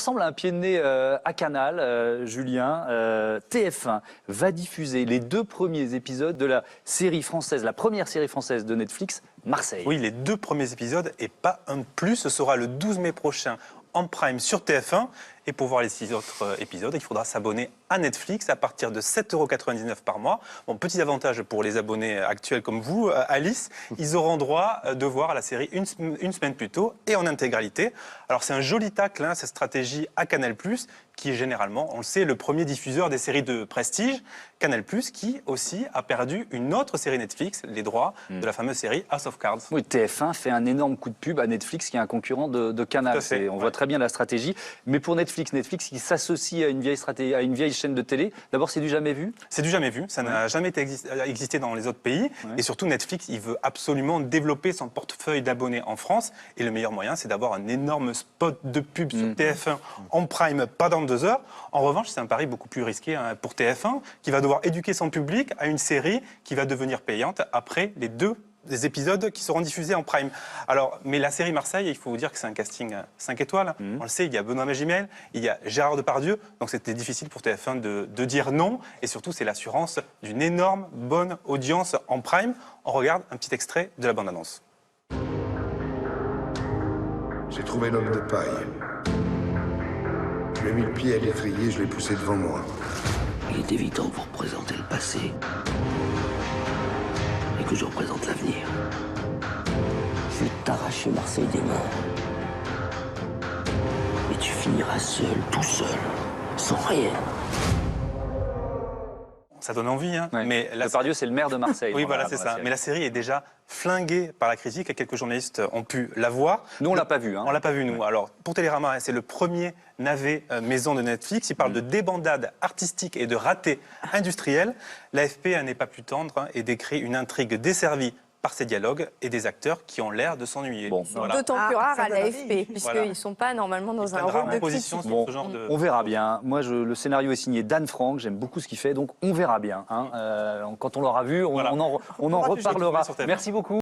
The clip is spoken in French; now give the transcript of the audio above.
ressemble à un pied de nez à Canal, Julien. TF1 va diffuser les 2 premiers épisodes de la série française, la première série française de Netflix, Marseille. Oui, les 2 premiers épisodes et pas un de plus. Ce sera le 12 mai prochain en prime sur TF1. Et pour voir les 6 autres épisodes, il faudra s'abonner à Netflix à partir de 7,99 € par mois. Bon, petit avantage pour les abonnés actuels comme vous, Alice, ils auront droit de voir la série une semaine plus tôt et en intégralité. Alors c'est un joli tacle, cette stratégie à Canal+, qui est généralement, on le sait, le premier diffuseur des séries de prestige. Canal+, qui aussi a perdu une autre série Netflix, les droits de la fameuse série House of Cards. Oui, TF1 fait un énorme coup de pub à Netflix, qui est un concurrent de Canal. On voit très bien la stratégie. Mais pour Netflix qui s'associe à une vieille chaîne de télé, d'abord c'est du jamais vu. C'est du jamais vu, ça n'a jamais existé dans les autres pays. Et surtout Netflix, il veut absolument développer son portefeuille d'abonnés en France. Et le meilleur moyen, c'est d'avoir un énorme spot de pub sur TF1 en prime, pas dans 2 heures. En revanche, c'est un pari beaucoup plus risqué pour TF1, qui va devoir éduquer son public à une série qui va devenir payante après les 2 épisodes qui seront diffusés en prime. Alors, mais la série Marseille, il faut vous dire que c'est un casting 5 étoiles. On le sait, il y a Benoît Magimel, il y a Gérard Depardieu, donc c'était difficile pour TF1 de dire non. Et surtout, c'est l'assurance d'une énorme bonne audience en prime. On regarde un petit extrait de la bande-annonce. J'ai trouvé l'homme de paille. Je lui ai mis le pied à l'étrier, je l'ai poussé devant moi. Il est évident que vous représentez le passé et que je représente l'avenir. Je vais t'arracher Marseille des mains. Et tu finiras seul, tout seul, sans rien. Ça donne envie, Mais Depardieu, c'est le maire de Marseille. Oui, voilà, c'est ça. Mais la série est déjà flinguée par la critique et quelques journalistes ont pu la voir. Nous, on l'a pas vu. On l'a pas vu, nous. Alors, pour Télérama, c'est le premier navet maison de Netflix. Il parle de débandade artistique et de raté industriel. L'AFP n'est pas plus tendre et décrit une intrigue desservie par ces dialogues et des acteurs qui ont l'air de s'ennuyer. Bon, voilà. D'autant plus rare à l'AFP, puisqu'ils ne sont pas normalement dans un rôle de critique. On verra bien. Moi, le scénario est signé Dan Frank, j'aime beaucoup ce qu'il fait, donc on verra bien. Quand on l'aura vu, on en reparlera. Merci beaucoup.